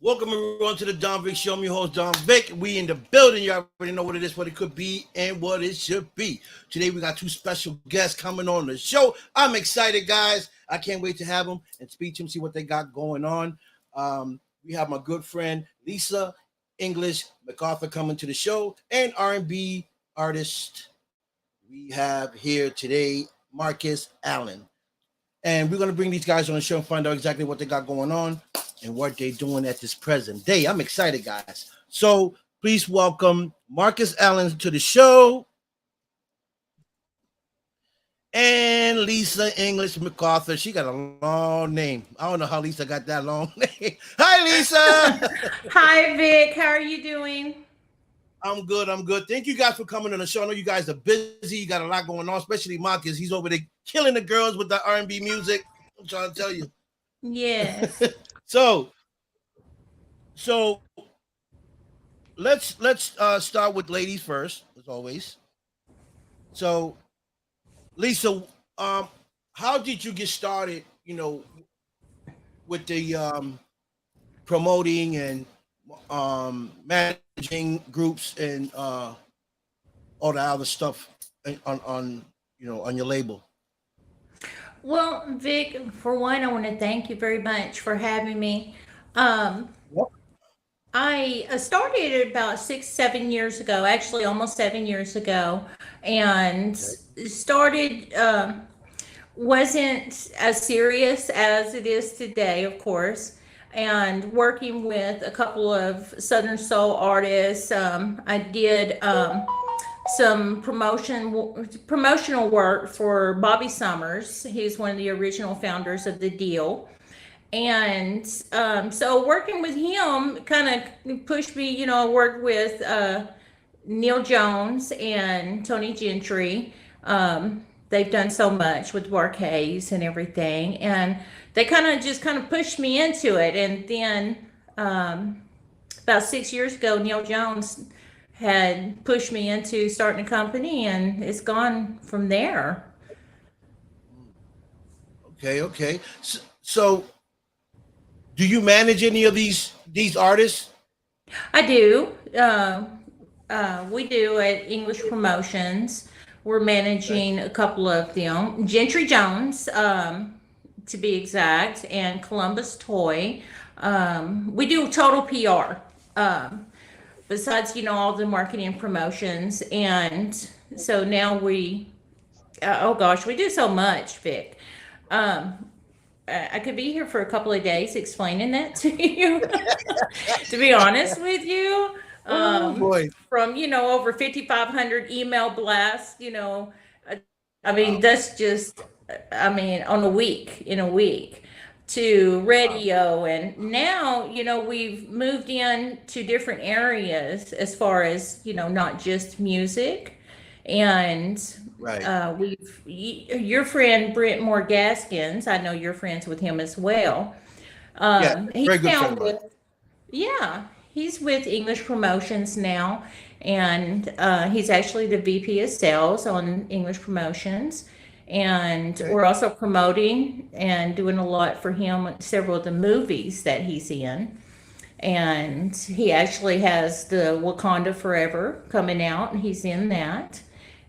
Welcome everyone to the Don Vic Show. I'm your host Don Vic. We in the building. You already know what it is, what it could be, and what it should be. Today we got two special guests coming on the show. I'm excited, guys. I can't wait to have them and speak to them, see what they got going on. We have my good friend Lisa English MacArthur coming to the show, and R&B artist we have here today, Marcus Allen. And we're going to bring these guys on the show and find out exactly what they got going on and what they're doing at this present day. I'm excited, guys. So please welcome Marcus Allen to the show and Lisa English MacArthur. She got a long name. I don't know how Lisa got that long name. Hi, Lisa. Hi, Vic. How are you doing? I'm good. I'm good. Thank you guys for coming on the show. I know you guys are busy. You got a lot going on, especially Marcus. He's over there killing the girls with the R&B music. I'm trying to tell you. Yes. So, so let's start with ladies first, as always. So, Lisa, um, how did you get started? With the promoting and managing groups and all the other stuff on your label. Well, Vic, for one, I want to thank you very much for having me. Um, Yep. I started about 6, 7 years ago, actually almost 7 years ago, and Okay. started wasn't as serious as it is today, of course. And working with a couple of Southern Soul artists, I did some promotional work for Bobby Summers. He's one of the original founders of the Deal. And so working with him kind of pushed me. I worked with Neil Jones and Tony Gentry. They've done so much with Hayes and everything, and they kind of pushed me into it. And then about 6 years ago, Neil Jones had pushed me into starting a company, and it's gone from there. Okay. Okay. So do you manage any of these artists? I do. We do at English Promotions. We're Okay. managing a couple of them. Gentry Jones, to be exact, and Columbus Toy. We do total PR. Besides, all the marketing and promotions. And so now oh gosh, we do so much, Vic. Um, I could be here for a couple of days explaining that to you. To be honest with you, Oh boy. from over 5,500 email blasts. I mean, Wow. that's just, I mean, on a week, in a week, to Wow. radio. And now, we've moved in to different areas as far as, not just music. And Right. your friend Brent Moore Gaskins, I know you're friends with him as well. Yeah. Very He's good friend now of mine. with, yeah, he's with English Promotions now, and he's actually the VP of Sales on English Promotions. And Okay. we're also promoting and doing a lot for him with several of the movies that he's in. And he actually has the Wakanda Forever coming out, and he's in that.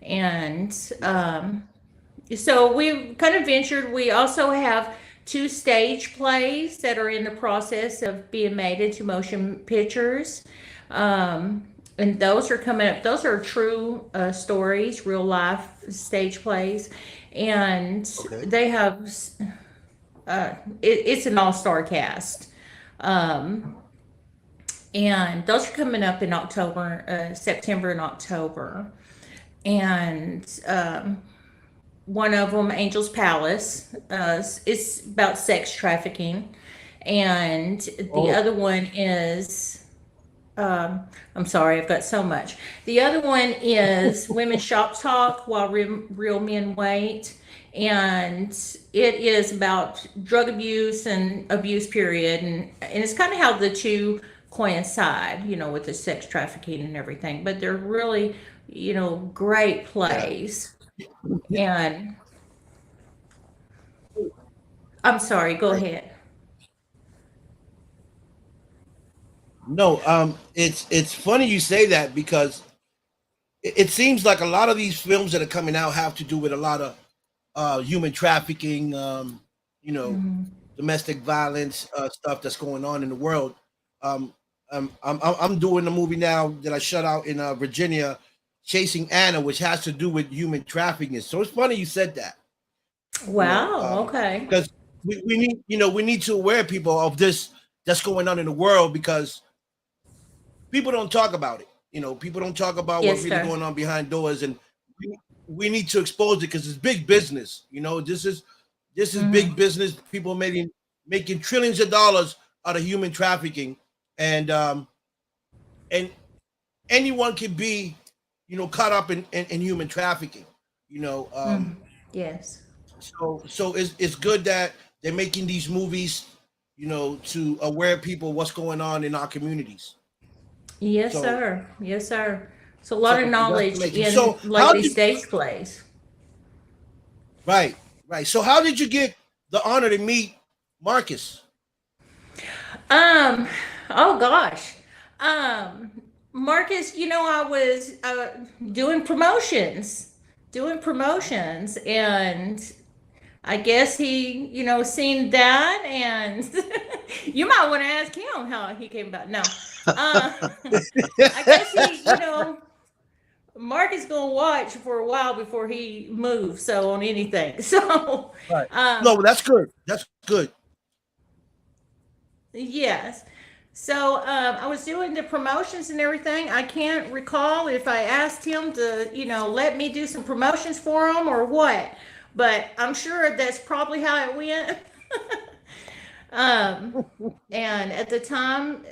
And so we've kind of ventured. We also have two stage plays that are in the process of being made into motion pictures. And those are coming up. Those are true stories, real life stage plays. And Okay. they have, it's an all star cast. Um, and those are coming up in October, September and October. And one of them, Angel's Palace, is about sex trafficking, and the Oh. other one is, I'm sorry, I've got so much. The other one is Women Shop Talk While Real Men Wait, and it is about drug abuse and abuse period, and it's kind of how the two coincide, with the sex trafficking and everything. But they're really, great Yeah. plays. And I'm sorry, go Right. ahead. No, it's funny you say that because it seems like a lot of these films that are coming out have to do with a lot of human trafficking, you know, domestic violence stuff that's going on in the world. Um, I'm doing a movie now that I shut out in Virginia, Chasing Anna, which has to do with human trafficking. So it's funny you said that, Wow. Okay. because we need, we need to aware people of this that's going on in the world because people don't talk about it. People don't talk about what Yes, really sir. going on behind doors, and we need to expose it because it's big business. This is big business. People making trillions of dollars out of human trafficking, and anyone can be, caught up in human trafficking. You know, um, Yes. so it's good that they're making these movies, to aware people what's going on in our communities. Yes, So sir. Yes, sir. So a lot of so that's knowledge amazing. in So like how these did stage plays. right, right. So how did you get the honor to meet Marcus? Um, oh gosh. Um, Marcus, I was doing promotions, and I guess he, seen that, and you might want to ask him how he came about. No, uh, I guess he, Marcus gonna watch for a while before he moves. So on anything, so Right. um, No, that's good. That's good. yes. So I was doing the promotions and everything. I can't recall if I asked him to, let me do some promotions for him or what, but I'm sure that's probably how it went. um, and at the time,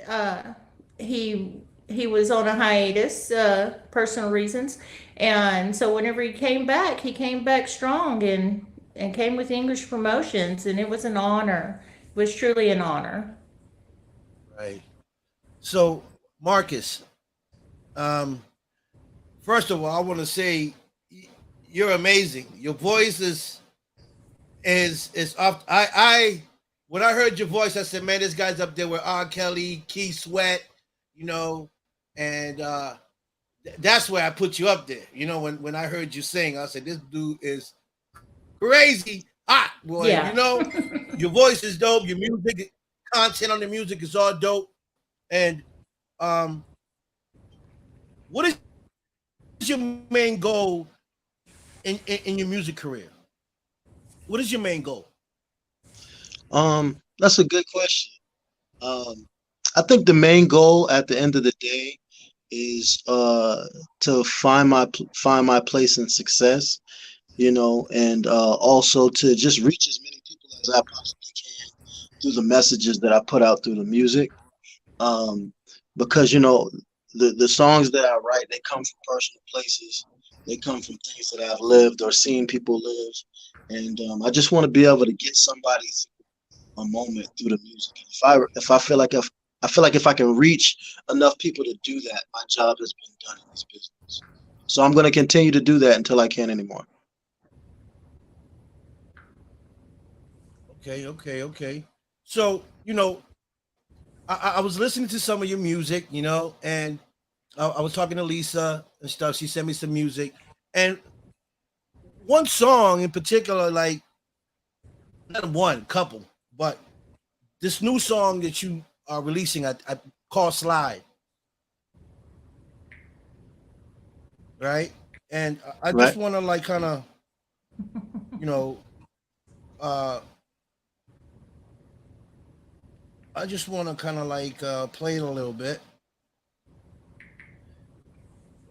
he he was on a hiatus, personal reasons, and so whenever he came back strong and came with English promotions, and it was an honor. It was truly an honor. Right. So Marcus, um, first of all, I want to say you're amazing. Your voice is up. I when I heard your voice, I said, man, this guy's up there with R. Kelly, Keith Sweat, you know, and that's where I put you up there. When I heard you sing, I said, this dude is crazy hot, boy. Yeah. Your voice is dope. Your music content on the music is all dope. And um, what is your main goal in your music career? What is your main goal? That's a good question. Um, I think the main goal at the end of the day is to find my place in success, and also to just reach as many people as I possibly can through the messages that I put out through the music. Um, because the songs that I write, they come from personal places. They come from things that I've lived or seen people live, and I just want to be able to get somebody a moment through the music. And if I feel like if I can reach enough people to do that, my job has been done in this business. So I'm going to continue to do that until I can't anymore. Okay, okay, okay. So I was listening to some of your music, and I was talking to Lisa and stuff. She sent me some music, and one song in particular, like not one, couple, but this new song that you are releasing, I call Slide, right? And I just Right? want to like kind of, you know, uh, I just want to kind of like play it a little bit.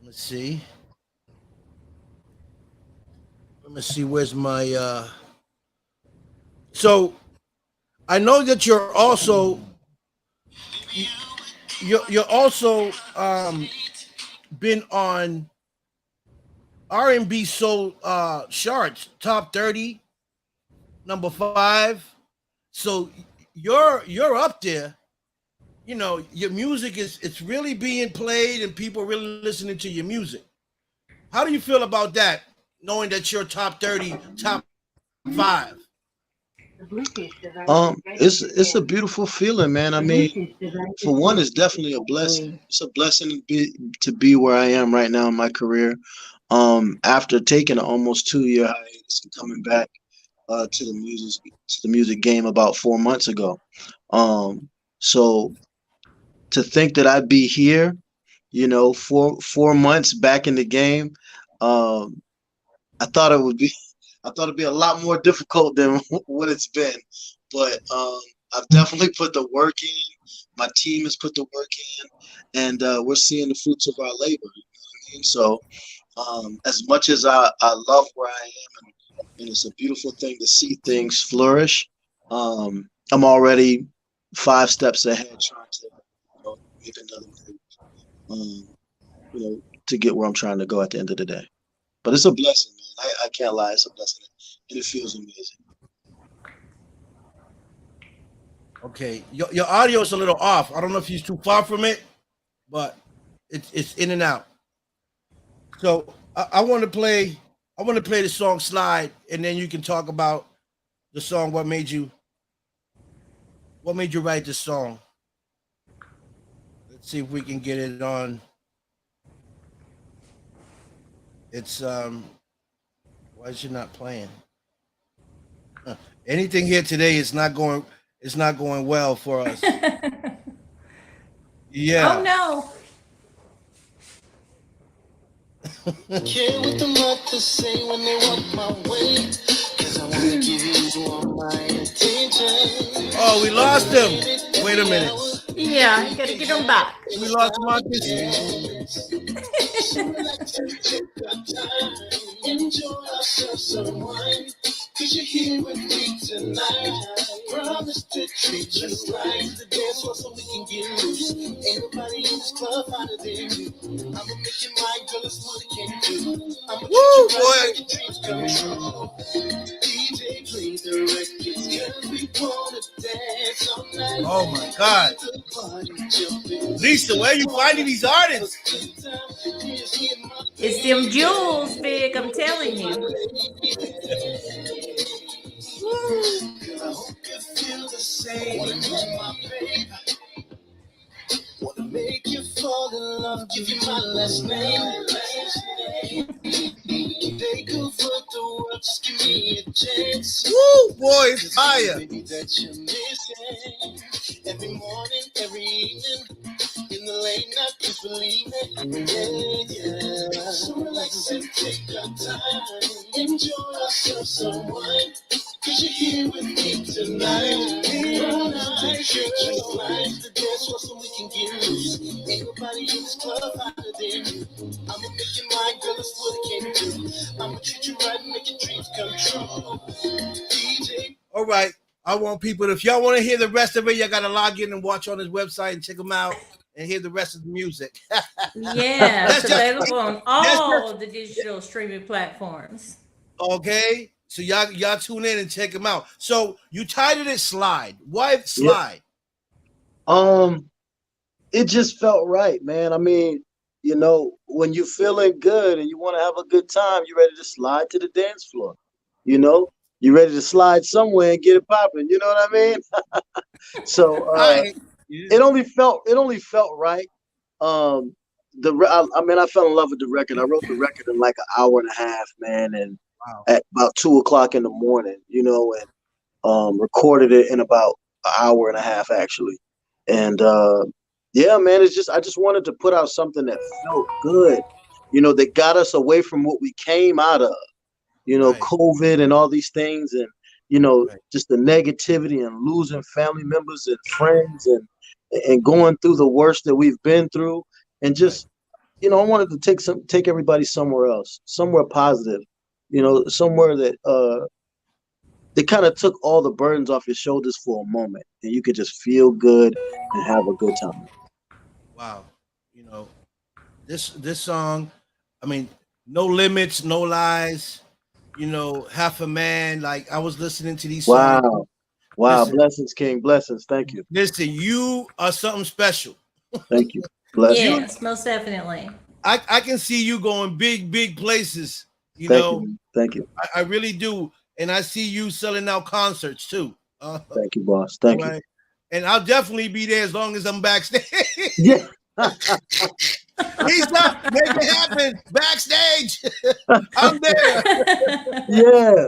Let's see. Let me see. Where's my? So I know that you're also been on R&B soul charts, top 30, number 5. So you're up there. Your music is it's really being played and people really listening to your music. How do you feel about that? Knowing that you're top 30, top 5? It's a beautiful feeling, man. I mean, for one, it's definitely a blessing. It's a blessing to be where I am right now in my career. After taking an almost 2 year hiatus and coming back to the music game about 4 months ago. So to think that I'd be here, 4 months back in the game, um, I thought it would be I thought it'd be a lot more difficult than what it's been. But I've definitely put the work in. My team has put the work in, and we're seeing the fruits of our labor. You know what I mean? So as much as I love where I am, and it's a beautiful thing to see things flourish, I'm already 5 steps ahead trying to make another move, to get where I'm trying to go at the end of the day. But it's a blessing, man. I can't lie. It's a blessing. And it feels amazing. Okay, your audio is a little off. I don't know if he's too far from it, but it's in and out. So I want to play. I want to play the song "Slide," and then you can talk about the song. What made you write this song? Let's see if we can get it on. It's why is it not playing? Anything here today is not going. It's not going well for us. Yeah. Oh no. Care what the mothers say when they walk my way, 'cause I wanna give you all my attention. Oh, we lost him. Wait a minute. Yeah, you gotta get them back. We lost Marcus. Enjoy ourselves someone, 'cause you're here with me tonight. Promise to treat you right. The dance floor so we can get loose. Ain't nobody in this club hotter than you. I'ma make you my girl, that's what I can do. I'ma treat you right, make your dreams come true. DJ, play the records, 'cause we wanna dance all night. Oh my God. Lisa, where are you finding these artists? It's them jewels, Big, I'm telling you. I hope you feel the same. My baby. Wanna make you fall in love, give you my last name. Take over the world, just give me a chance. Woo, boy, it's fire. That you're missing. Every morning, every evening, in the late night, just believe it. Yeah. So relax and take your time. Enjoy yourself, someone. 'Cause you're here with me tonight. The dance floor so we can get loose. Ain't nobody in this club hotter than you. I'ma make you my girl, that's what I can do. I'ma treat you right and make your dreams come true. DJ. All right. I want people, if y'all want to hear the rest of it, y'all got to log in and watch on his website and check him out and hear the rest of the music. Yeah, it's available on all of the digital streaming platforms. Okay. So y'all tune in and check him out. So you titled it "Slide." Why Slide? Yeah. It just felt right, man. I mean, when you're feeling good and you want to have a good time, you're ready to slide to the dance floor. You're ready to slide somewhere and get it popping. You know what I mean? So it only felt right. I fell in love with the record. I wrote the record in like an hour and a half, man, and at about 2:00 in the morning, and recorded it in about an hour and a half actually. And yeah, man, I just wanted to put out something that felt good, that got us away from what we came out of, Right. COVID and all these things, and just the negativity and losing family members and friends and going through the worst that we've been through, and just I wanted to take everybody somewhere else, somewhere positive, somewhere that they kind of took all the burdens off your shoulders for a moment, and you could just feel good and have a good time. Wow. This song, I mean, No Limits, No Lies, Half a Man. Like, I was listening to these songs. Wow. Listen, Blessings, King. Blessings. Thank you. Listen, you are something special. Thank you. Blessings. Yes, most definitely. I can see you going big places, Thank you. Thank you. I really do. and I see you selling out concerts too. Thank you, boss. Thank you. Right. And I'll definitely be there as long as I'm backstage. Yeah. Lisa, make it happen backstage. I'm there. Yeah.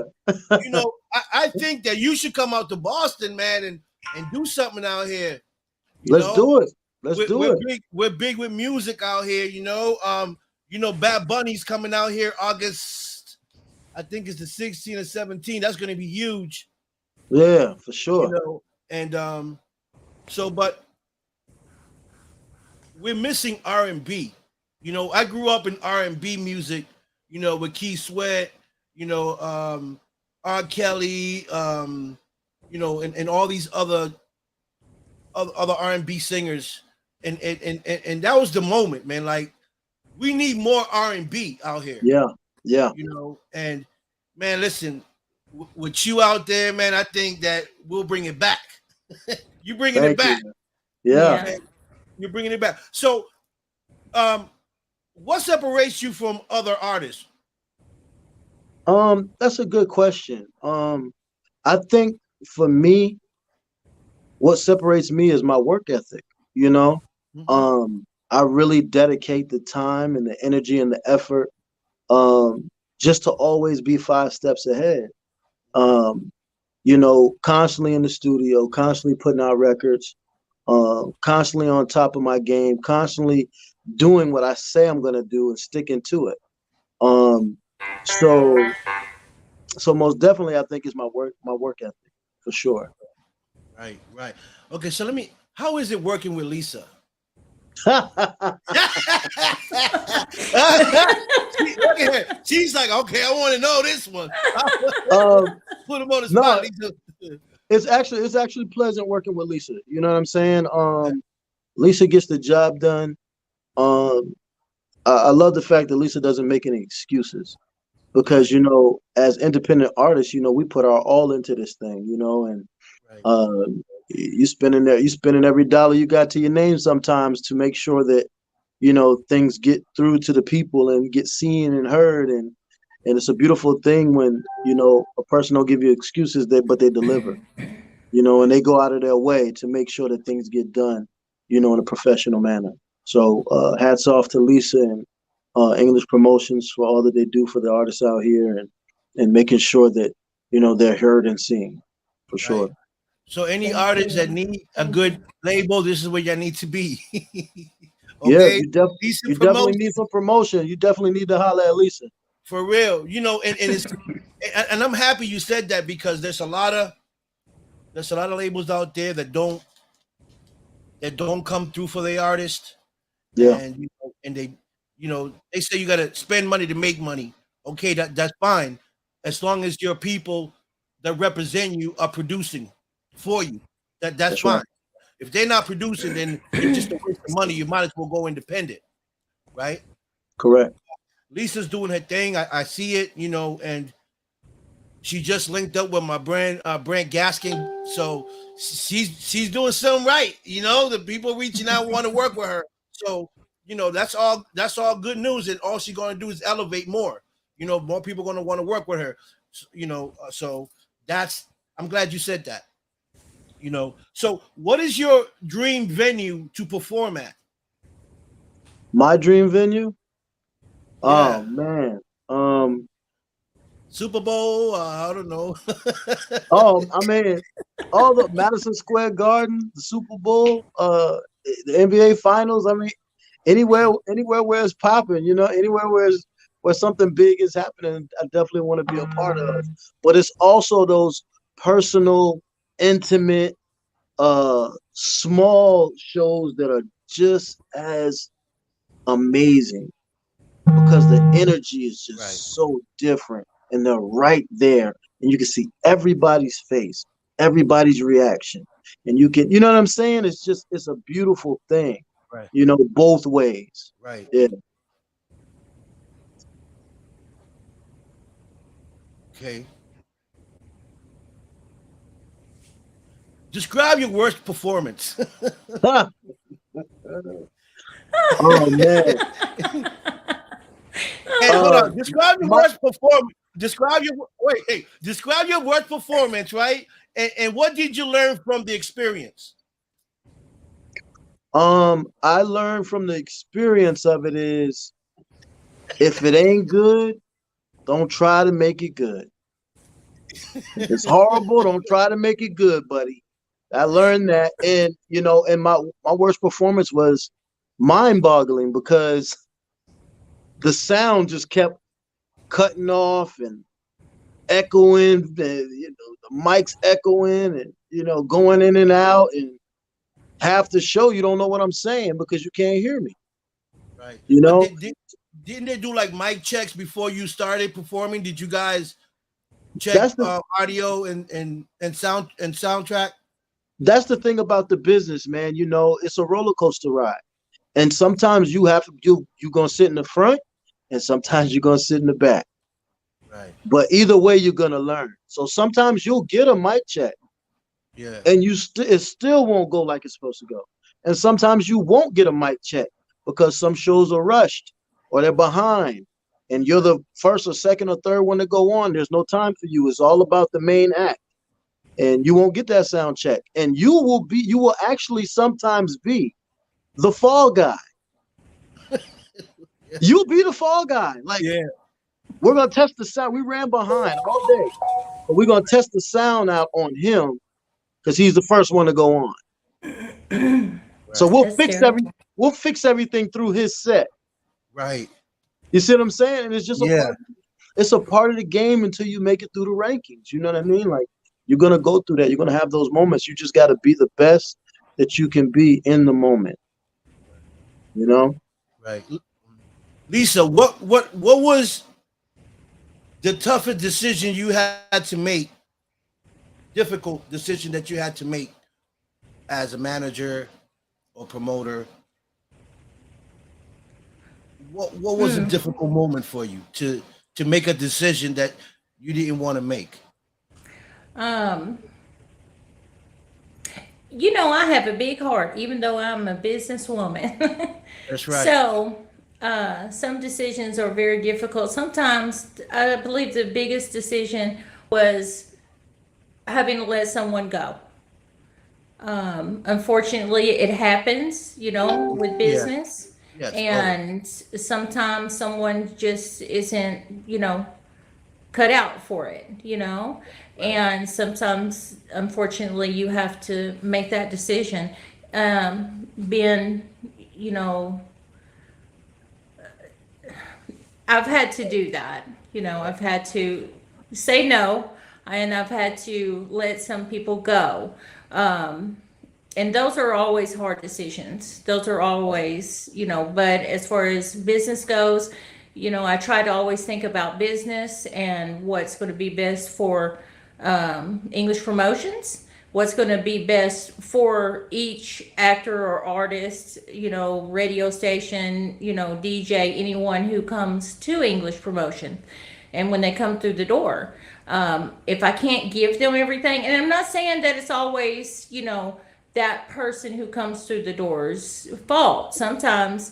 You know, I think that you should come out to Boston, man, and do something out here. Let's do it. Let's do we're it. big. We're big with music out here. Bad Bunny's coming out here August. I think it's the 16th or 17th. That's going to be huge. Yeah, for sure. And but we're missing R&B. I grew up in R&B music. With Keith Sweat. R. Kelly. And all these other R&B singers. And that was the moment, man. Like, we need more R&B out here. Yeah. And man, listen, with you out there, man, I think that we'll bring it back. You bringing it back. Yeah. Man, you're bringing it back. So, what separates you from other artists? That's a good question. I think for me, what separates me is my work ethic. Mm-hmm. I really dedicate the time and the energy and the effort, just to always be 5 steps ahead. Constantly in the studio, constantly putting out records, constantly on top of my game, constantly doing what I say I'm gonna do and sticking to it. So most definitely, I think it's my work ethic for sure. Right. Okay, so how is it working with Lisa? Look at her. She's like, okay, I want to know this one. Put him on the spot. No, it's actually pleasant working with Lisa. You know what I'm saying? Lisa gets the job done. I love the fact that Lisa doesn't make any excuses, because as independent artists, we put our all into this thing, and you spending every dollar you got to your name sometimes to make sure that things get through to the people and get seen and heard, and it's a beautiful thing when a person don't give you excuses, but they deliver, and they go out of their way to make sure that things get done in a professional manner. So hats off to Lisa and English Promotions for all that they do for the artists out here, and making sure that they're heard and seen for sure. So any artists that need a good label, this is where y'all need to be. Okay? Yeah, you definitely need some promotion. You definitely need to holler at Lisa. For real, and it's and I'm happy you said that, because there's a lot of labels out there that don't come through for the artist. Yeah. And they say you gotta spend money to make money. Okay, that's fine, as long as your people that represent you are producing for you. That's fine. Right. If they're not producing, then it's just a waste of money. You might as well go independent, right? Correct. Lisa's doing her thing. I see it, and she just linked up with my Brand Gaskin. So she's doing something right. The people reaching out want to work with her. So, that's all good news. And all she's going to do is elevate more. More people are going to want to work with her. So I'm glad you said that. So what is your dream venue to perform at? My dream venue? Yeah. Oh man. Super Bowl, I don't know. I mean, all the Madison Square Garden, the Super Bowl, the NBA Finals. I mean, anywhere where it's popping, anywhere where something big is happening, I definitely want to be a part of. But it's also those personal, intimate, small shows that are just as amazing, because the energy is just so different, and they're right there, and you can see everybody's face, everybody's reaction, and you know what I'm saying? It's a beautiful thing, right? Both ways, right? Yeah. Okay. Describe your worst performance. Oh man. Hey, hold on. Describe your worst performance. describe your describe your worst performance, right? And what did you learn from the experience? I learned from the experience of it is if it ain't good, don't try to make it good. If it's horrible, don't try to make it good, buddy. I learned that, and and my worst performance was mind-boggling because the sound just kept cutting off and echoing, and, the mic's echoing and going in and out, and half the show you don't know what I'm saying because you can't hear me. Right. You But know, didn't they do like mic checks before you started performing? Did you guys check that's the audio and soundtrack? that's the thing about the business, man. It's a roller coaster ride, and sometimes you're gonna sit in the front, and sometimes you're gonna sit in the back. Right. But either way, you're gonna learn. So sometimes you'll get a mic check, Yeah. and it still won't go like it's supposed to go. And sometimes you won't get a mic check because some shows are rushed or they're behind, and you're the first or second or third one to go on. There's no time for you. It's all about the main act, and you won't get that sound check. And you will actually sometimes be the fall guy. You'll be the fall guy. Like, Yeah. we're gonna test the sound. We ran behind all day, but we're gonna test the sound out on him because he's the first one to go on. So we'll fix everything through his set. Right. You see what I'm saying? And it's just Yeah. it's a part of the game until you make it through the rankings. You know what I mean? Like, you're gonna go through that. You're gonna have those moments. You just gotta be the best that you can be in the moment. Right. Lisa, what was the toughest decision you had to make? Difficult decision that you had to make as a manager or promoter? What was a difficult moment for you to make a decision that you didn't want to make? I have a big heart, even though I'm a businesswoman. That's right. So, some decisions are very difficult. Sometimes, I believe the biggest decision was having to let someone go. Unfortunately, it happens, with Yeah. business. Yes. And sometimes someone just isn't, cut out for it. And sometimes, unfortunately, you have to make that decision. Being, you know, I've had to do that. I've had to say no, and I've had to let some people go. Um, and those are always hard decisions. Those are always, but as far as business goes, I try to always think about business and what's going to be best for English promotions, what's going to be best for each actor or artist, radio station, DJ, anyone who comes to English promotion. And when they come through the door, if I can't give them everything, and I'm not saying that it's always, that person who comes through the door's fault. Sometimes,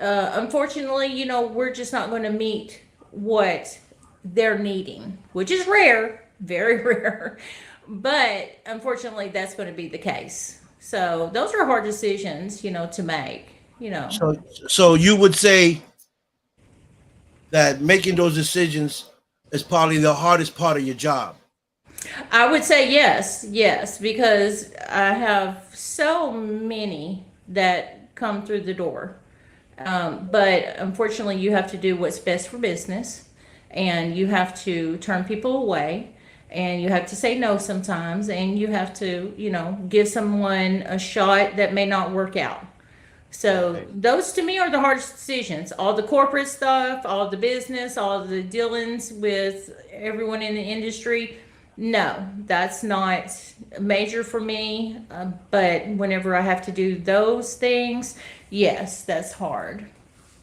unfortunately, we're just not going to meet what they're needing, which is rare, very rare. But unfortunately, that's going to be the case. So those are hard decisions, to make. So you would say that making those decisions is probably the hardest part of your job. I would say yes, because I have so many that come through the door. But unfortunately, you have to do what's best for business, and you have to turn people away, and you have to say no sometimes, and you have to, give someone a shot that may not work out. So Right. those to me are the hardest decisions. All the corporate stuff, all the business, all the dealings with everyone in the industry. No, that's not major for me. But whenever I have to do those things, yes, that's hard.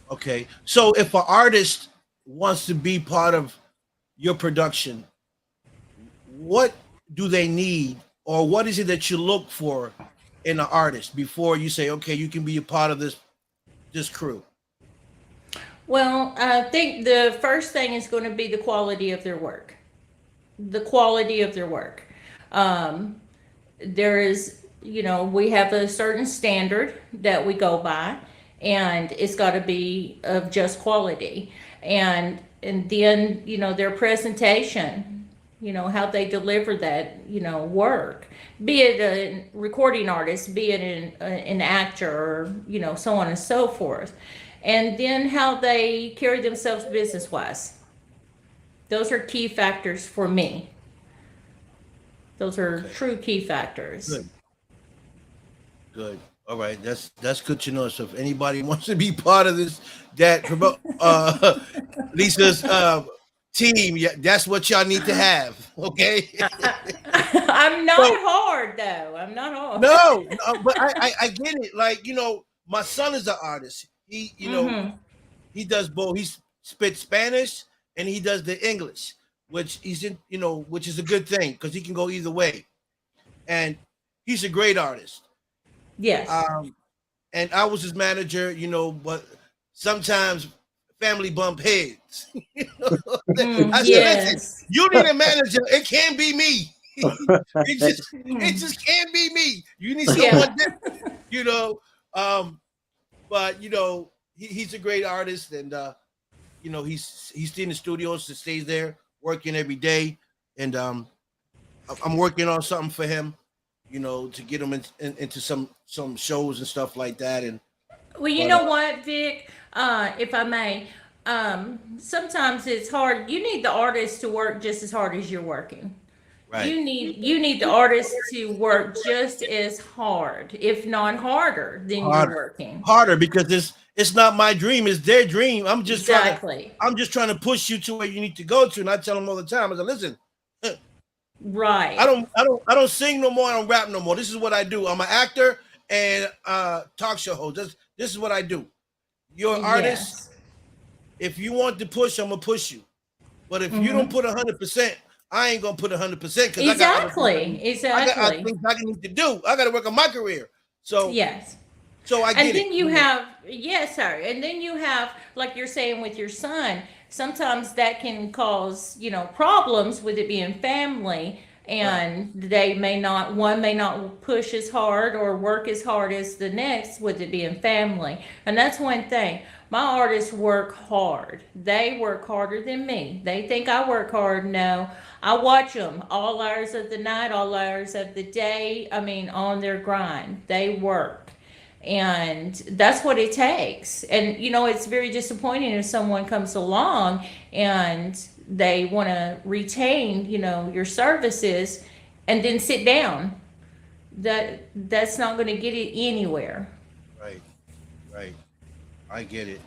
Okay. So if an artist wants to be part of your production, what do they need, or what is it that you look for in an artist before you say, okay, you can be a part of this crew? Well, I think the first thing is going to be the quality of their work. The quality of their work. Um, there is, we have a certain standard that we go by, and it's got to be of just quality. And then, their presentation, how they deliver that, work, be it a recording artist, be it an actor, or, so on and so forth. And then how they carry themselves business wise. Those are key factors for me. Those are Okay, true key factors. good, good. All right, that's good to know. So if anybody wants to be part of this, that promote Lisa's team, yeah, that's what y'all need to have. Okay. I'm not So hard though. I'm not hard. no, no, but I get it. Like, my son is an artist. Mm-hmm. He does both. He spits Spanish and he does the English, which he's in, which is a good thing because he can go either way. And he's a great artist. Yes. Um, and I was his manager, but sometimes family bump heads. I said, listen, Yes. you need a manager. It can't be me. It Mm. just can't be me. You need Yeah. someone different, you know. But he's a great artist, and he's in the studios, so stays there working every day, and I'm working on something for him, to get him into some shows and stuff like that. And Well, you but know what, Vic? If I may, sometimes it's hard. You need the artist to work just as hard as you're working. right, You need the artist to work just as hard, if not harder, than you're harder, working. harder because it's not my dream, it's their dream. Exactly. I'm just trying to push you to where you need to go to, and I tell them all the time. I say, listen, Right. I don't sing no more. I don't rap no more. This is what I do. I'm an actor and talk show host. This is what I do. You're an artist. Yes. If you want to push, I'm gonna push you. But if you don't Hmm. put 100%, I ain't gonna put 100% because I got other things Exactly. I got other Exactly. things I need to do. I got to work on my career. So Yes. I And get it. then you have, yes, sir. And then you have, like you're saying with your son, sometimes that can cause, problems with it being family. Right. And one may not push as hard or work as hard as the next with it being family. And that's one thing. My artists work hard. They work harder than me. They think I work hard. No, I watch them all hours of the night, all hours of the day. I mean, on their grind. They work, and that's what it takes. And it's very disappointing if someone comes along and they want to retain your services and then sit down. That's not going to get it anywhere. Right. Right. I get it.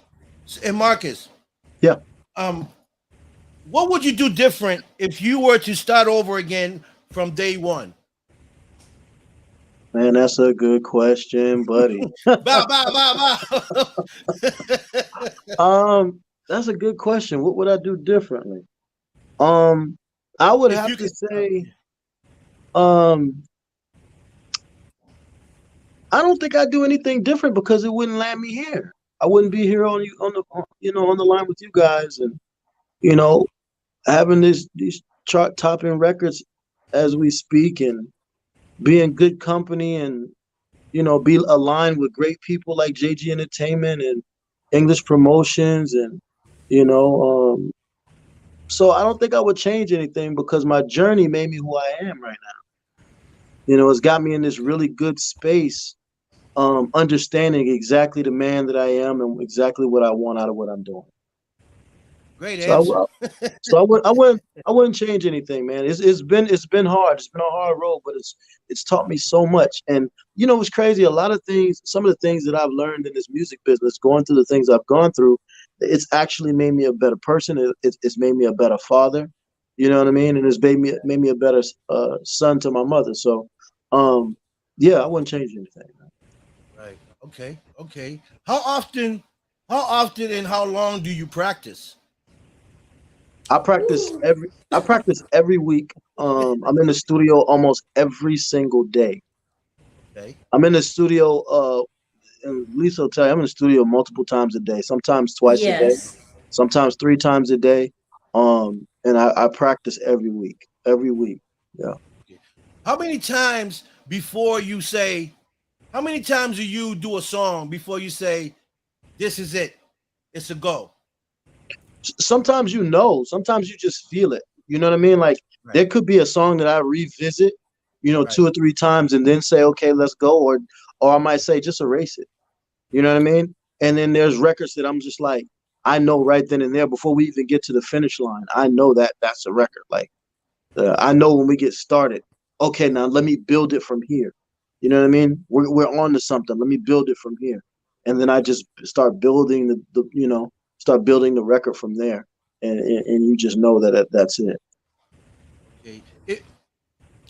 And Marcus, Yeah, um, what would you do different if you were to start over again from day one? man, that's a good question, buddy. Bow, bow, bow, bow. That's a good question. What would I do differently? Um, I would If have you to could, say, um, I don't think I'd do anything different because it wouldn't land me here. I wouldn't be here on you on the line with you guys, and you know having these chart topping records as we speak, and be in good company, and be aligned with great people like JG Entertainment and English Promotions, and you know so I don't think I would change anything because my journey made me who I am right now. It's got me in this really good space, understanding exactly the man that I am and exactly what I want out of what I'm doing. great So I, answer. w- so I wouldn't change anything, man. It's been hard. It's been a hard road, but it's taught me so much. And it's crazy. A lot of things, some of the things that I've learned in this music business, going through the things I've gone through, it's actually made me a better person. It's made me a better father. You know what I mean? And it's made me a better son to my mother. So, um, yeah, I wouldn't change anything. Right. Okay. Okay. How often and how long do you practice? I practice every week. I'm in the studio almost every single day. Okay. I'm in the studio and Lisa will tell you, I'm in the studio multiple times a day, sometimes twice a day, Yes. sometimes 3 times a day. And I practice every week, every week. Yeah. How many times before you say, how many times do you do a song before you say, this is it? It's a go. Sometimes sometimes you just feel it. You know what I mean? Like Right. there could be a song that I revisit, Right. 2 or 3 times and then say, okay, let's go. Or I might say, just erase it. You know what I mean? And then there's records that I'm just like, I know right then and there before we even get to the finish line, I know that that's a record. Like I know when we get started, okay, now let me build it from here. You know what I mean? We're on to something. Let me build it from here. And then I just start building start building the record from there. And you just know that that's it. Okay.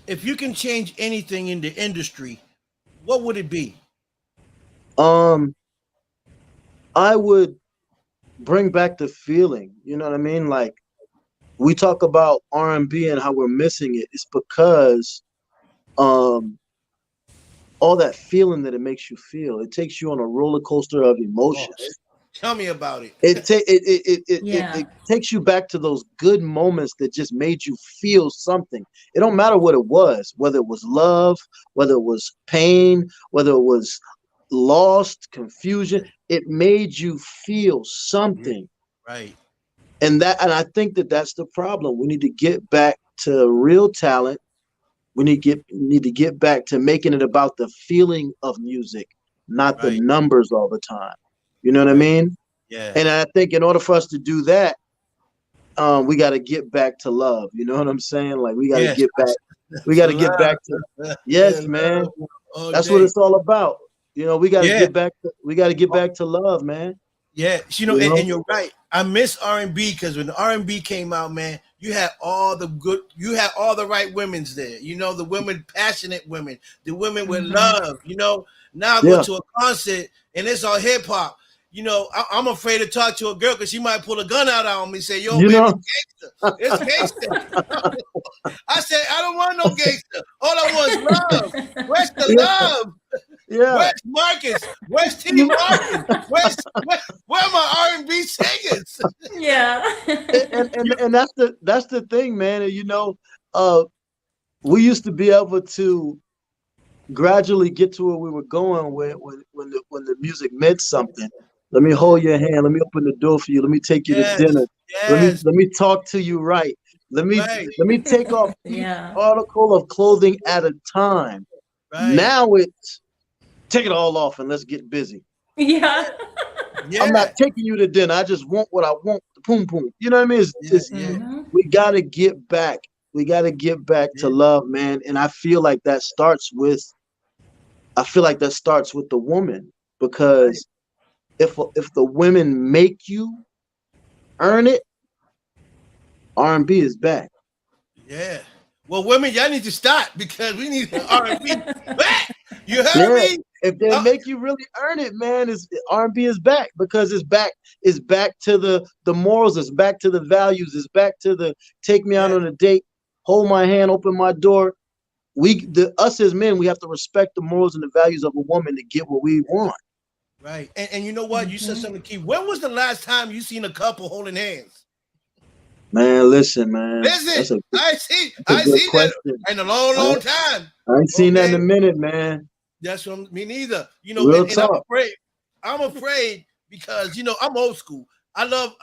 If you can change anything in the industry, what would it be? Um, I would bring back the feeling. You know what I mean? Like we talk about R&B and how we're missing it. It's because um all that feeling that it makes you feel. It takes you on a roller coaster of Oh, emotions. tell me about it. It takes you back to those good moments that just made you feel something. It don't matter what it was, whether it was love, whether it was pain, whether it was lost, confusion. It made you feel something. Right. And I think that that's the problem. We need to get back to real talent. We need to get back to making it about the feeling of music, not the Right. numbers all the time. You know what I Right. mean? Yeah. And I think in order for us to do that, we got to get back to love. You know what I'm saying? Like we got to Yes. get back. We That's got a to get lot. back to. Yeah, Yes, man. love all That's what day. it's all about. We got to Yeah. get back. We got to get back to love, man. Yeah, You and know. you're right. I miss R&B because when R&B came out, man, you had all the right women's there. The women, passionate women, the women with Mm-hmm. love. Now I go Yeah. to a concert and it's all hip hop. I'm afraid to talk to a girl because she might pull a gun out on me and say, "Yo, You baby, know. it's gangster. It's gangster." I said, "I don't want no gangster. All I want is love. Where's the Yeah. love? Yeah. Where's Marcus? Where's T. Martin? Where are my R&B singers?" Yeah. And that's the thing, man. And uh, we used to be able to gradually get to where we were going when the music meant something. Let me hold your hand. Let me open the door for you. Let me take you to Yes, dinner. Let me yes, let me talk to you right. Let me right, let me take off each Yeah. article of clothing at a time. right. Now it's take it all off and let's get busy. Yeah. I'm Yeah, not taking you to dinner. I just want what I want. Boom, boom. You know what I mean? yeah, yeah, Mm-hmm. We got to get back. We got to get back to yeah. love, man. And I feel like that starts with the woman Right. because if the women make you earn it, R&B is back. Yeah. Well, women, y'all need to stop because we need the R&B back. You heard Yeah. me? If they Uh, make you really earn it, man, is R&B is back because it's back to the morals, it's back to the values, it's back to the take me out yeah, on a date, hold my hand, open my door. Us as men, we have to respect the morals and the values of a woman to get what we want. right. And you know what? You said Mm-hmm. something key. When was the last time you seen a couple holding hands? Man, listen, man. Listen, That's a good, that's a I good see that question. in a long, I, long time. I ain't seen that in Okay, a minute, man. that's what me neither. Real And I'm talk. afraid. I'm afraid because I'm old school. I love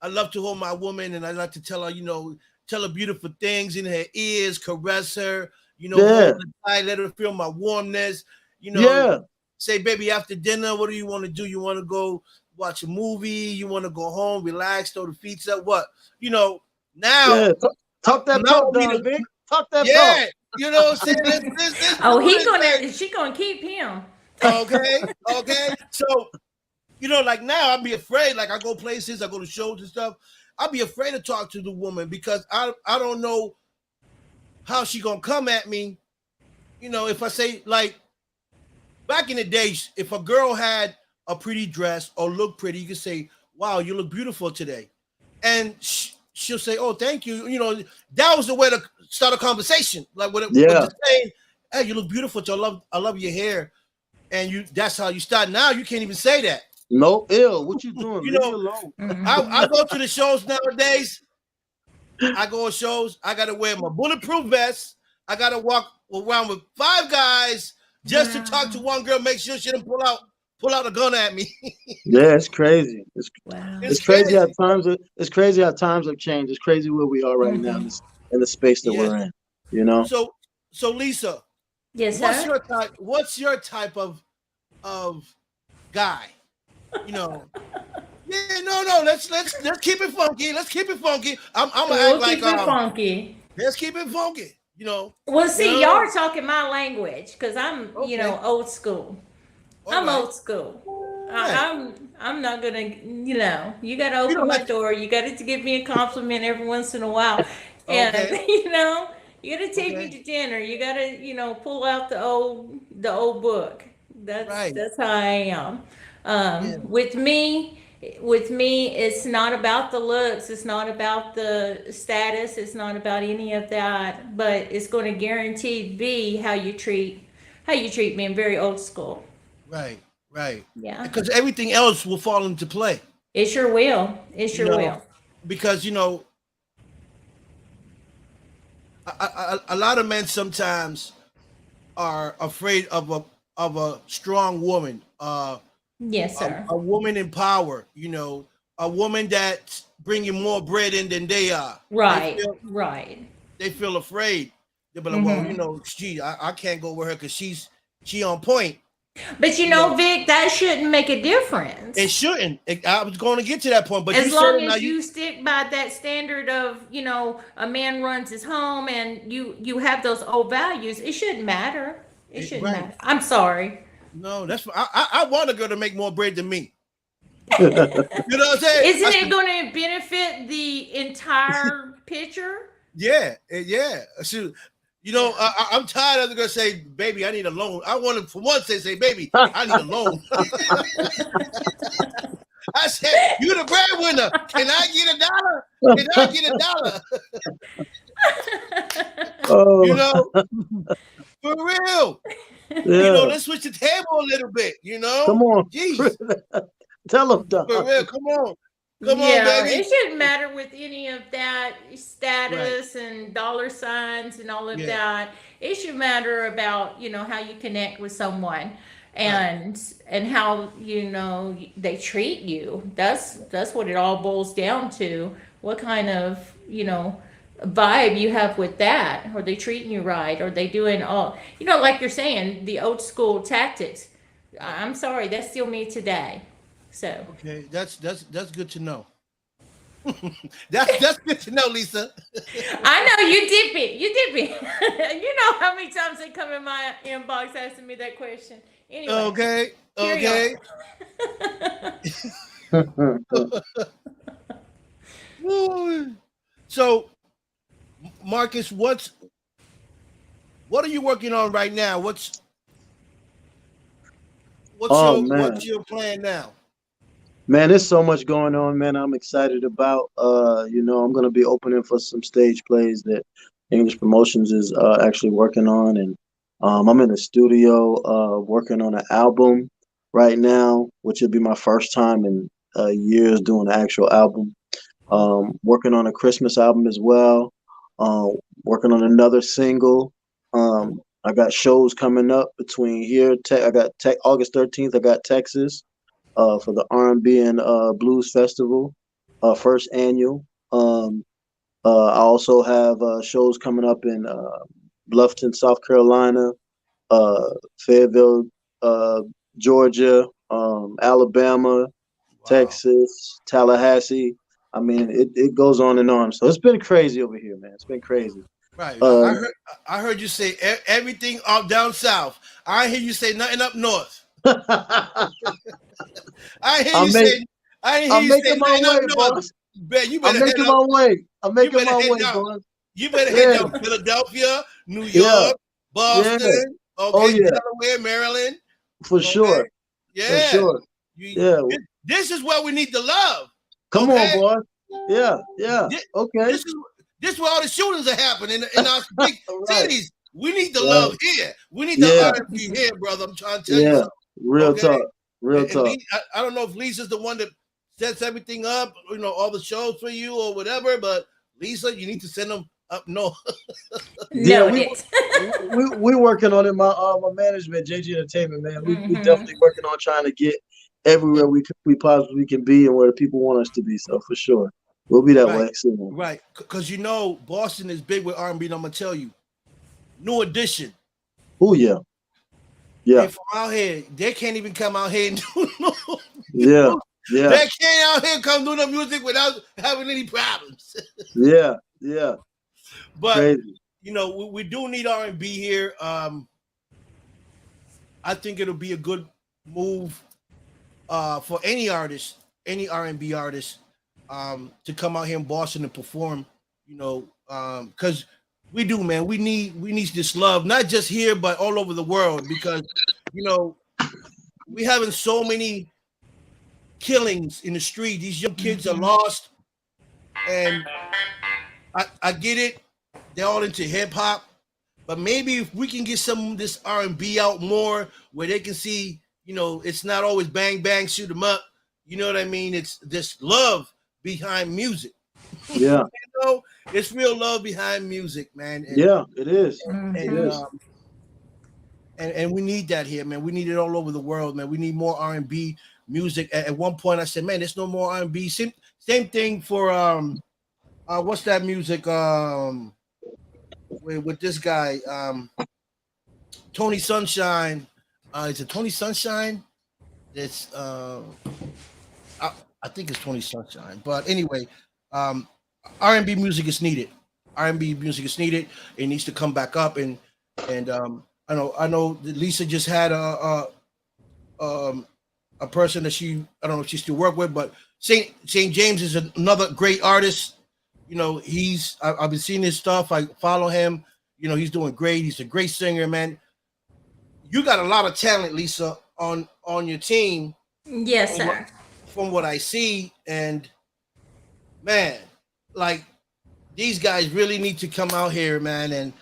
to hold my woman, and I like to tell her beautiful things in her ears, caress her, hold Yeah. her tight, let her feel my warmness. You know, Yeah. say, baby, after dinner, what do you want to do? You want to go watch a movie? You want to go home, relax, throw the feet up? What? You know, now Yeah. Talk that I'm talk, gonna be Don the Vic. Talk that talk. yeah. You know what I'm saying? Let's Oh, do he this thing. gonna she gonna keep him. Okay, okay. So like now I'd be afraid. Like I go places, I go to shows and stuff. I'd be afraid to talk to the woman because I don't know how she gonna come at me. If I say like back in the days, if a girl had a pretty dress or looked pretty, you could say, "Wow, you look beautiful today," and she'll say, "Oh, thank you." That was the way to start a conversation. Like with Yeah. just saying, "Hey, you look beautiful. I love your hair." and that's how you start. Now you can't even say that. No, ill. What you doing? You Leave me know, alone. I go to the shows nowadays. I go on shows. I got to wear my bulletproof vest. I got to walk around with 5 guys just to talk to one girl, make sure she didn't pull out a gun at me. Yeah, it's crazy. Wow. It's crazy how times it's crazy how times have changed. It's crazy where we are right now in the space that we're in. You know. So Lisa, Yes, what's sir. your type? What's your type of guy? You know. Yeah, no. Let's keep it funky. Let's keep it funky. I'm gonna We'll act like keep it funky. let's keep it funky. You know. Well, see, You y'all know? are talking my language because I'm, old school. I'm old school. I'm not gonna, you gotta You open don't my have door. You gotta give me a compliment every once in a while, and Okay. you gotta take me to dinner. You gotta, pull out the old book. That's how I am. Yeah. With me, it's not about the looks. It's not about the status. It's not about any of that. But it's going to guaranteed be how you treat me. I'm very old school. Right. Yeah, Because everything else will fall into play. it sure will. It You sure know, will. because a lot of men sometimes are afraid of a strong woman, Yes, sir. a woman in power. A woman that's bringing more bread in than they are. Right. Right. They feel afraid. They'll be like, well, Hmm. I can't go with her because she on point. But You know, Vic, that shouldn't make a it difference. shouldn't. I was going to get to that point, but you As said long it now. as you stick by that standard of, a man runs his home and you have those old values, it shouldn't matter. It shouldn't Right. matter. I'm sorry. No, that's I want a girl to make more bread than me. You know what I'm saying? Isn't it going to benefit the entire picture? Yeah. Shoot. Yeah. I'm tired of the girl say, baby, I need a loan. I want to, for once, they say, baby, I need a loan. I said, you the breadwinner. Can I get $1? Can I get $1? You Oh, know, for real. yeah. Let's switch the table a little bit, Come on. Jeez. Tell them, Don. For real, come on. Come on, Yeah, baby. it shouldn't matter with any of that status and dollar signs and all of Yeah. that. It should matter about, how you connect with someone and how, they treat you. That's what it all boils down to. What kind of, vibe you have with that. Are they treating you right? Are they doing all, like you're saying, the old school tactics? I'm sorry, that's still me today. So, Okay, that's good to know. That's good to know, Lisa. I know you dip it. You dip it. You know how many times they come in my inbox asking me that question. Anyway, Okay. Woo. So, Marcus, what are you working on right now? What's Oh man. what's your plan now? Man, there's so much going on, man. I'm excited about. I'm gonna be opening for some stage plays that English Promotions is actually working on, and I'm in the studio working on an album right now, which will be my first time in years doing an actual album. Working on a Christmas album as well. Uh, Working on another single. I got shows coming up between here. I got August 13th. I got Texas for the R&B and Blues Festival, first annual. I also have shows coming up in Bluffton, South Carolina, Fayetteville, Georgia, Alabama, Wow. Texas, Tallahassee. I mean, it goes on and on. So it's been crazy over here, man. It's been crazy. Right. Uh, I heard you say everything up down south. I hear you say nothing up north. I hear I'm you make, say I hear I'm you say making my nothing up way, north. boss. Bet you I'm better head making up. my way. I'm You making better my head way, down. boss. You better head Yeah, down Philadelphia, New yeah, York, yeah. Boston, Oh okay, yeah, Delaware, Maryland. for Okay. sure, for Yeah. sure. You, Yeah. this is where we need the love. Come on, Okay. boy. Yeah, yeah. This, Okay. this is where all the shootings are happening in our big Right, cities. We need the Right. love here. We need the Yeah. R&B here, brother. I'm trying to tell you Yeah. something. Real Okay. talk. Real And talk. I don't know if Lisa's the one that sets everything up, you know, all the shows for you or whatever, but Lisa, you need to send them up north. Yeah, Noted. we working on it. My management, JG Entertainment, man. We Mhm. definitely working on trying to get everywhere we possibly can be and where the people want us to be. So for sure, we'll be that Right, way soon. right. Because you know, Boston is big with R&B. And I'm gonna tell you, New Edition. Oh yeah, They yeah, from out here. They can't even come out here and do yeah, no. yeah, They can't out here come do the music without having any problems. yeah, yeah. But Crazy. you know, we do need R&B here. I think it'll be a good move for any artist, any R&B artist, to come out here in Boston and perform. You know, because we do, man. We need this love, not just here, but all over the world. Because you know, we having so many killings in the street. These young kids are Mhm. lost, and I get it. They're all into hip hop, but maybe if we can get some of this R&B out more, where they can see, you know, it's not always bang bang shoot 'em up. You know what I mean? It's this love behind music. Yeah, You know, it's real love behind music, man. yeah. It is. It And Mhm. is. um, and we need that here, man. We need it all over the world, man. We need more R&B music. At one point, I said, man, there's no more R&B. Same thing for what's that music with this guy Tony Sunshine. Is it Tony Sunshine? It's I, I think it's Tony Sunshine. But anyway, um, R&B music is needed. R&B music is needed. It needs to come back up and I know that Lisa just had a person that I don't know if she still work with, but Saint James is another great artist. You know, I've been seeing his stuff. I follow him. You know, he's doing great. He's a great singer, man. You got a lot of talent, Lisa, on your team Yes, from what sir. from what I see, and man, like these guys really need to come out here, man, and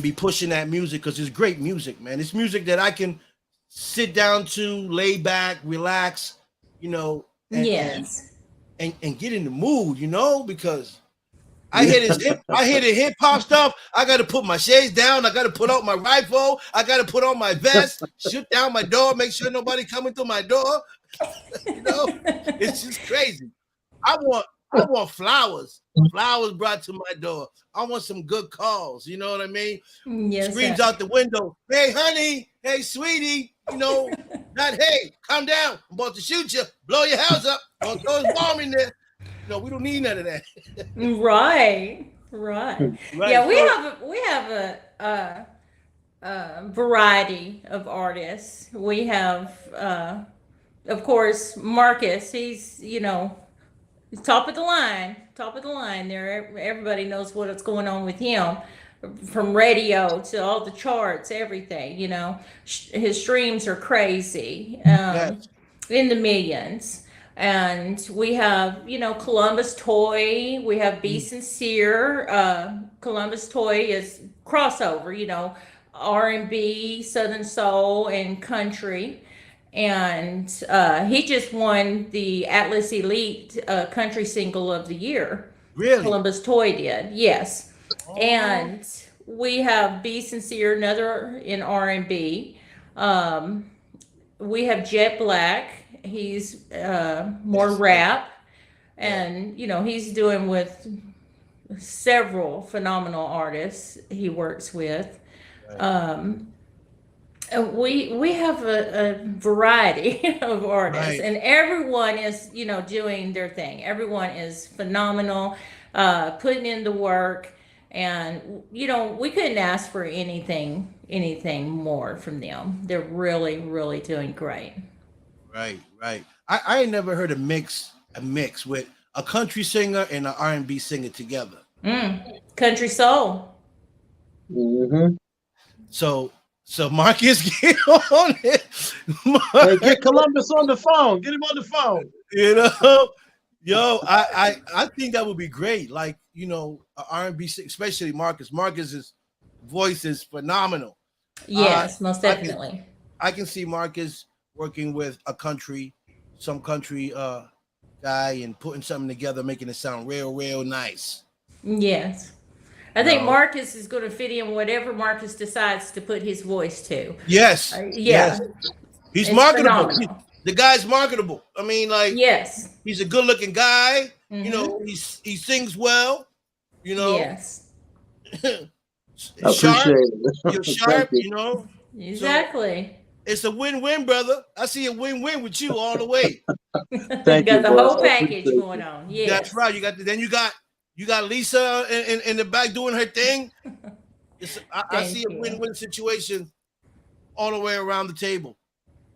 be pushing that music because it's great music, man. It's music that I can sit down to, lay back, relax, you know, Yes. and get in the mood, you know, because Yeah. I hear the hip hop stuff. I got to put my shades down. I got to put out my rifle. I got to put on my vest, shoot down my door, make sure nobody coming through my door. You know, it's just crazy. I want flowers brought to my door. I want some good calls. You know what I mean? Yes, sir. Screams out the window, "Hey, honey, hey, sweetie," you know, not "Hey, calm down, I'm about to shoot you, blow your house up, don't throw a bomb in there." No, we don't need none of that. Right. Right. Right. Yeah, So we have a variety of artists. We have, of course, Marcus. He's top of the line, top of the line. There, everybody knows what's going on with him, from radio to all the charts, everything. His streams are crazy, yes, in the millions. And we have, Columbus Toy. We have Be Sincere. Columbus Toy is crossover. R&B, Southern Soul, and country. And he just won the Atlas Elite Country Single of the Year. really. Columbus Toy did, yes. Oh, And we have Be Sincere, another in R&B. Um, we have Jet Black. He's more yes, rap, yeah, and he's doing with several phenomenal artists he works with. right, Um, we have a variety of artists, right. and everyone is doing their thing. Everyone is phenomenal, putting in the work, and we couldn't ask for anything more from them. They're really, really doing great. Right, right. I ain't never heard a mix with a country singer and an R&B singer together. Country soul. Hmm. So Marcus, get on it. Hey, get Columbus on the phone. Get him on the phone. You know, yo, I think that would be great. Like, a R&B, especially Marcus. Marcus is voice is phenomenal. Yes, most I can definitely. I can see Marcus working with some country guy and putting something together, making it sound real nice. Yes. I You think know. Marcus is going to fit in whatever Marcus decides to put his voice to. Yes, yes. Yeah, He's it's marketable. phenomenal. The guy's marketable. I mean, like Yes. he's a good-looking guy. You Mm-hmm. know, he sings well. You know, Yes. I sharp. appreciate You're it. Thank sharp. you. You know, so Exactly. it's a win-win, brother. I see a win-win with you all the way. Thank you, Got the boss. whole I package appreciate going you. on. That's Yes. right. Then you got Lisa in the back doing her thing. I see Thank a you. win-win situation all the way around the table.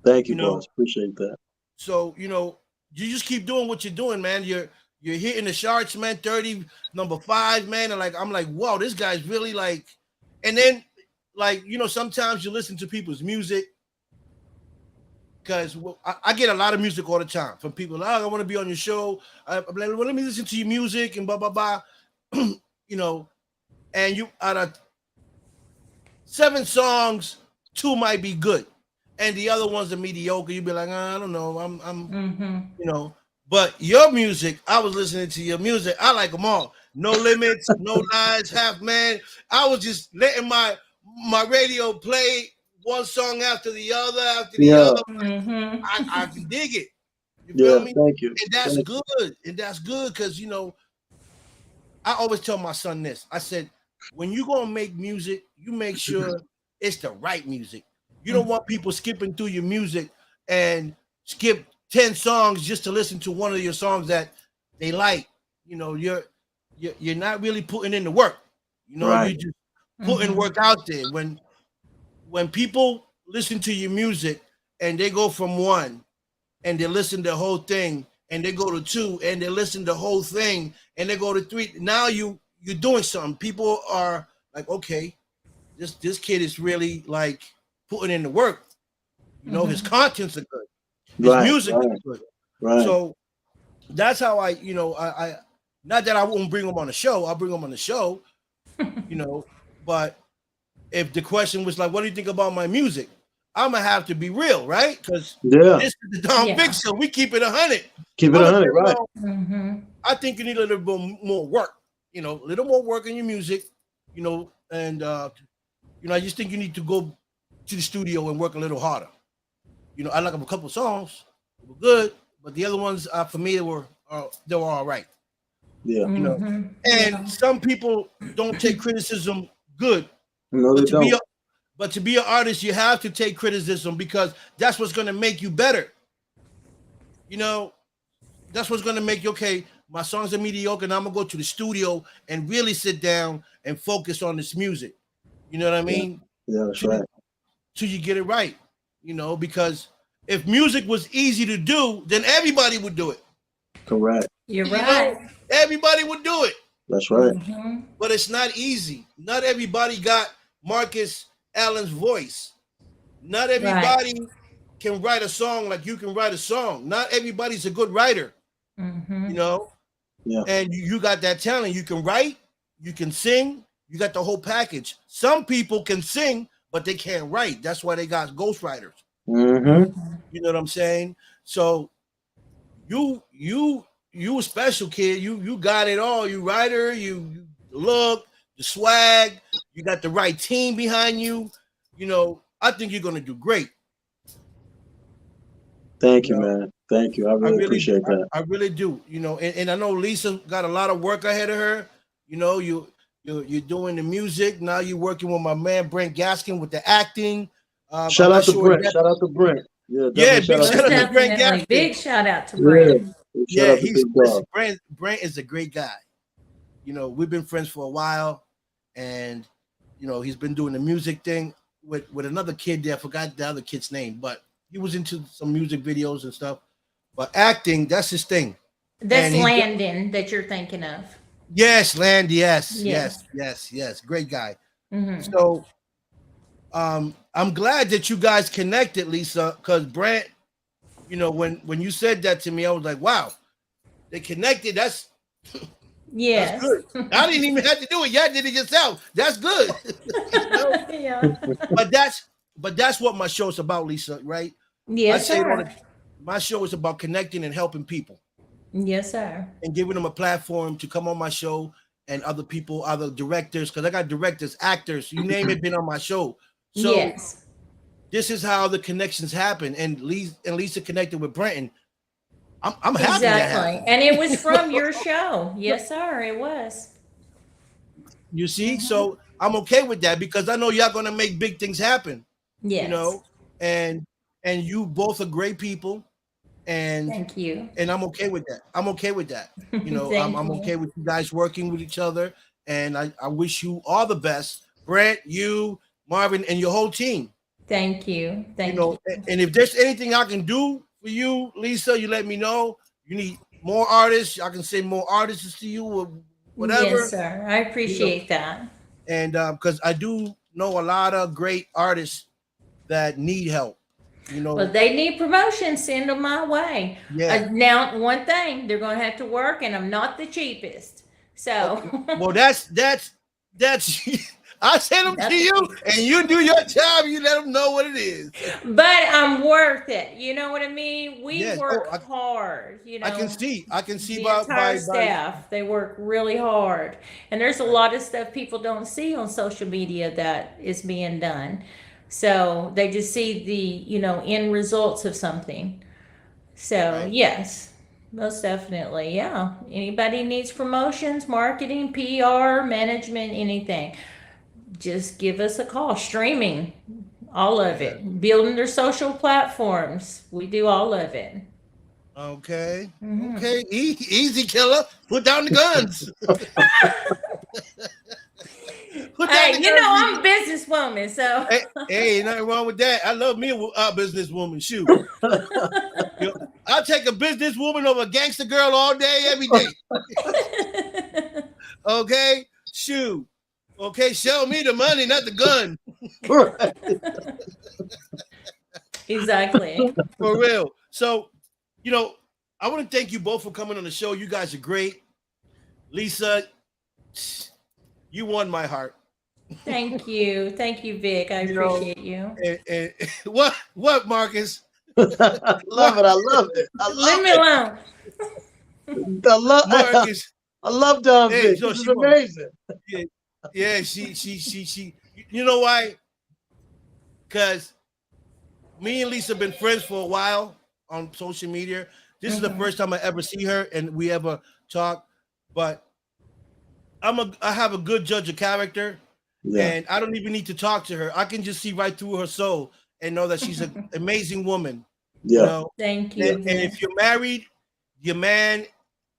Thank You you, know, boss. Appreciate that. so you just keep doing what you're doing, man. You're hitting the charts, man. 30, number 5, man. And like I'm like, wow, this guy's really like. And then like sometimes you listen to people's music because I get a lot of music all the time from people. Like, oh, I want to be on your show. I'm like, well, let me listen to your music and blah blah blah. you know, and you out of 7 songs, 2 might be good, and the other ones are mediocre. You'd be like, I don't know, I'm Mm-hmm. you know. But your music, I was listening to your music. I like them all. No Limits, No Lies, Half Man. I was just letting my radio play one song after the other, after the Yeah, other. I Mm-hmm. can dig it. You feel yeah. me? Thank you. And that's Thank you. good. And that's good because I always tell my son this. I said, when you gonna make music, you make sure it's the right music. You don't want people skipping through your music and skip 10 songs just to listen to one of your songs that they like. You're not really putting in the work. You Right. just putting Mm-hmm. work out there. When people listen to your music and they go from 1 and they listen to the whole thing, and they go to 2 and they listen to the whole thing, and they go to 3. Now you're doing something. People are like, okay, this kid is really like putting in the work. His Mm-hmm. contents are good, his Right. music is Right. good. Right. So that's how I not that I won't bring them on the show. I'll bring them on the show, you know. But if the question was like, what do you think about my music? I'm gonna have to be real, right? Because Yeah. this is the Don Vic Yeah. show. We keep it 100. Keep it I'm gonna say, 100. Right. well, Mm-hmm. I think you need a little bit more work. A little more work in your music. And I just think you need to go to the studio and work a little harder. I like a couple songs, they were good, but the other ones, for me, they were all right. Yeah. Mm-hmm. And Yeah. some people don't take criticism good, No, but they to be don't. a but to be an artist, you have to take criticism because that's what's going to make you better. You know, that's what's going to make you okay. My songs are mediocre, and I'm gonna go to the studio and really sit down and focus on this music. You know what I Yeah. mean? Yeah. That's Till, right. till you get it right. Because if music was easy to do, then everybody would do it. Correct. You're You know, right. everybody would do it. That's right. Mm-hmm. But it's not easy. Not everybody got Marcus Allen's voice. Not Right. everybody can write a song like you can write a song. Not everybody's a good writer, you Mm-hmm. know. Yeah. And you got that talent. You can write, you can sing, you got the whole package. Some people can sing, but they can't write. That's why they got ghostwriters. Mm-hmm. Mm-hmm. You know what I'm saying? So you a special kid. You got it all. You writer, you look, the swag, you got the right team behind you. I think you're gonna do great. Thank You you, know, man. Thank you. I I really really, appreciate that. I really do. And I know Lisa got a lot of work ahead of her. You're doing the music now. You're working with my man Brent Gaskin with the acting. I'm Shout not out to sure Brent. yet. Shout out to Brent. Yeah, Yeah, definitely shout big out to shout Most out to Brent. Brent definitely. Gaskin. Big shout out to Yeah. Brent. Big shout Yeah, out to Big Dog. Brent is a great guy. We've been friends for a while, and he's been doing the music thing with another kid there. I forgot the other kid's name, but he was into some music videos and stuff. But acting, that's his thing. That's And he Landon that you're thinking of. yes, Land, yes, yes, Yes. yes, yes, great guy. Mm-hmm. So I'm glad that you guys connected, Lisa, because Brent, when you said that to me, I was like, wow, they connected. That's Yes. good. I didn't even have to do it. Y'all did it yourself. That's good. You know? Yeah. But that's what my show is about, Lisa, right? I Yes, say it all sir. the my show is about connecting and helping people Yes, sir. and giving them a platform to come on my show and other people, other directors, because I got directors, actors, you name it, been on my show. So Yes. this is how the connections happen. And Lisa connected with Brenton. I'm happy that Exactly. happened. And it was from your show. Yes, sir. It was. You see, Mhm. so I'm okay with that because I know y'all gonna make big things happen. You Yes. know, and you both are great people, and Thank you. I'm okay with that. I'm okay with that. You know, Thank I'm you. okay with you guys working with each other, and I wish you all the best, Brent, you, Marvin, and your whole team. Thank you. You Thank know, you. and if there's anything I can do for you, Lisa, you let me know. You need more artists, I can send more artists to you or Yes, whatever. sir. I You know, appreciate that. and because I do know a lot of great artists that need help. You Well, know, they need promotion. Send them my way. yeah. Now, one thing, they're going to have to work, and I'm not the cheapest. Oh, So, well, that's. I send them to that's you, and you do your job. You let them know what it is. but I'm worth it. You know what I mean? We Yes. Oh, work hard, you I can know, see. I can see the entire by. staff. They work really hard. And there's a Right. lot of stuff people don't see on social media that is being done. So they just see the, end results of something. So, Right. yes, most definitely. Yeah. Anybody needs promotions, marketing, PR, management, anything, just give us a call. Streaming, all of Yeah. it. Building their social platforms. We do all of it. Okay. Hmm. Okay. Easy, killer. Put down the guns. Put down Hey, the guns, I'm easy. a businesswoman, so Hey, ain't nothing wrong with that. I love me a businesswoman. Shoot. You know, I'll take a businesswoman over a gangster girl all day, every day. Okay? Shoot. Okay, show me the money, not the gun. exactly. For real. So, you know, I want to thank you both for coming on the show. You guys are great. Lisa, you won my heart. Thank you, Vic. I You know, appreciate you. and what, Marcus? I What, love it. I love it. I Leave love me it. alone. I love Marcus? I love Don Hey, Vic. so This is she won. amazing. Yeah, yeah. She. You know why? Because me and Lisa been friends for a while on social media. This is the Hmm. first time I ever see her and we ever talk. But I have a good judge of character, Yeah. and I don't even need to talk to her. I can just see right through her soul and know that she's an amazing woman. You Yeah. know, Thank and you, if Vic. you're married, your man,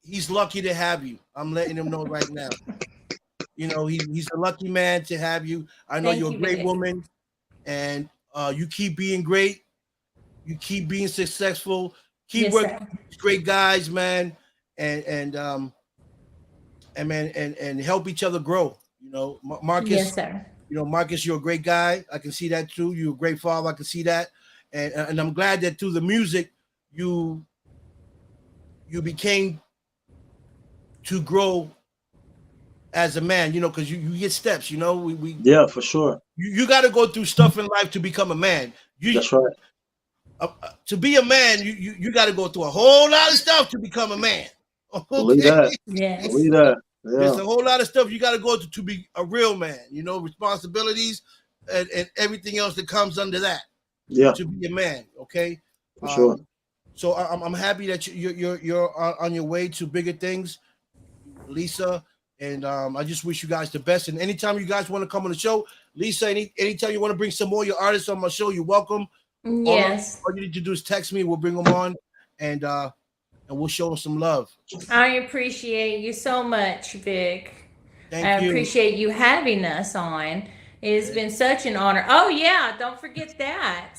he's lucky to have you. I'm letting him know right now. You know, he's a lucky man to have you. I know Thank you're a you, great Vic. woman, and you keep being great. You keep being successful. Keep Yes, working sir. with these great guys, man, and man, and help each other grow. You know, Yes, Marcus. sir. You know, Marcus, you're a great guy. I can see that too. You're a great father. I can see that, and I'm glad that through the music, you became to grow as a man. You know, because you get steps. You know, we Yeah, for sure. you got to go through stuff in life to become a man. You That's right. to be a man, you got to go through a whole lot of stuff to become a man. Believe Okay, that. Yes. Believe that. there's Yeah. a whole lot of stuff you got to go to be a real man. You know, responsibilities and everything else that comes under that Yeah, to be a man. Okay, for sure. so I'm happy that you're on your way to bigger things, Lisa. And I just wish you guys the best. And anytime you guys want to come on the show, Lisa, anytime you want to bring some more of your artists on my show, you're welcome. Yes. All you need to do is text me. We'll bring them on, and we'll show them some love. I appreciate you so much, Vic. I Thank you. appreciate you having us on. It has been such an honor. Oh, yeah. Don't forget that.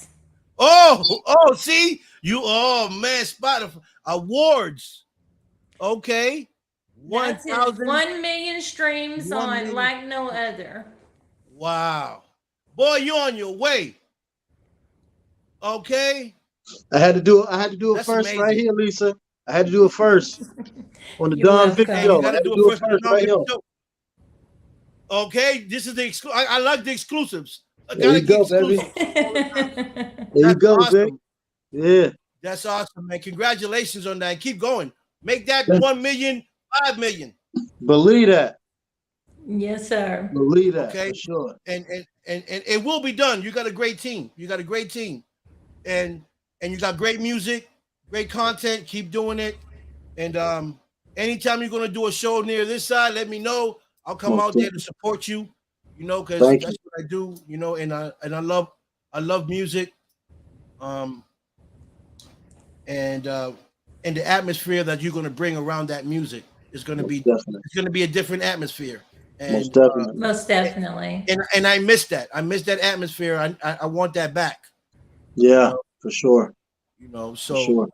See you. Oh man, Spotify awards. Okay, That's it. 1,000, 1 million streams 1 on million. like no other. Wow, boy, you on your way. Okay, I had to do it that's first right amazing. here, Lisa. I had to do it first on the You're Don Vic welcome. And you show. got I to had to do it do it first on the first right non here. show. Okay, this is the I like the exclusives. I There gotta you get go, baby. exclusives all the time. There you That's go, Vic. awesome. Yeah. That's awesome, man. Congratulations on that. Keep going. Make that Thank- 1 million, 5 million. Believe that. Yes, sir. Believe that Okay. for sure. And it will be done. You got a great team. You got a great team. And you got great music, great content. Keep doing it. And anytime you're gonna do a show near this side, let me know. I'll come Most out there to definitely. support you, because Thank that's you. what I do, and I love music. And the atmosphere that you're gonna bring around that music is gonna Most be definitely. it's gonna be a different atmosphere. Most And definitely. Most definitely. and I miss that. I miss that atmosphere. I want that back. Yeah, for sure. For So sure.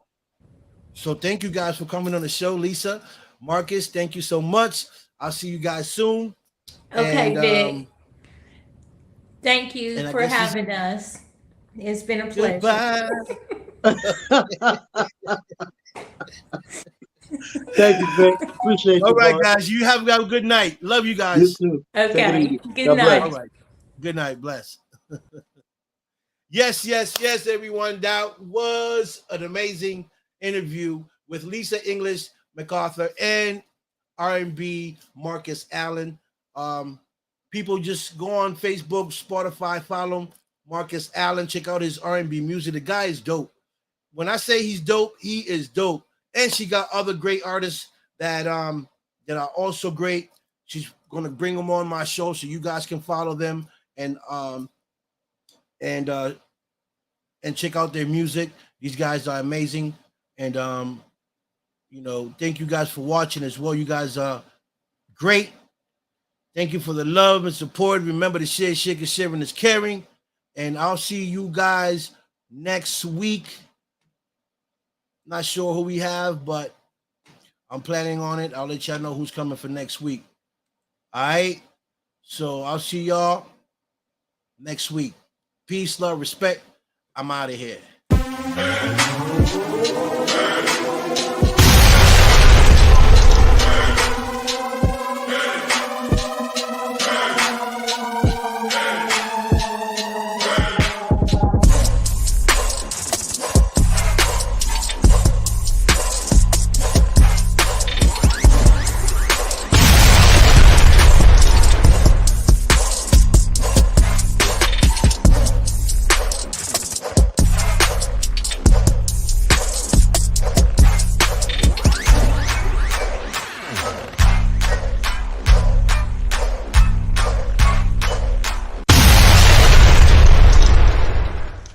so thank you guys for coming on the show, Lisa, Marcus. Thank you so much. I'll see you guys soon. Okay, And Vic. Thank you and I for guess having us. It's been a pleasure. goodbye. Thank you, Vic. Appreciate All you, right, boss. guys. You have a good night. Love you You guys. too. Take it Okay. easy. Good God bless. All night. right. Good night. Bless. Yes, everyone. That was an amazing interview with Lisa English MacArthur and R&B Marcus Allen. People just go on Facebook, Spotify, follow him, Marcus Allen. Check out his R&B music. The guy is dope. When I say he's dope, he is dope. And she got other great artists that are also great. She's gonna bring them on my show so you guys can follow them and check out their music. These guys are amazing. And thank you guys for watching as well. You guys are great. Thank you for the love and support. Remember to share, and sharing is caring. And I'll see you guys next week. Not sure who we have, but I'm planning on it. I'll let y'all know who's coming for next week. All right. So I'll see y'all next week. Peace, love, respect. I'm out of here.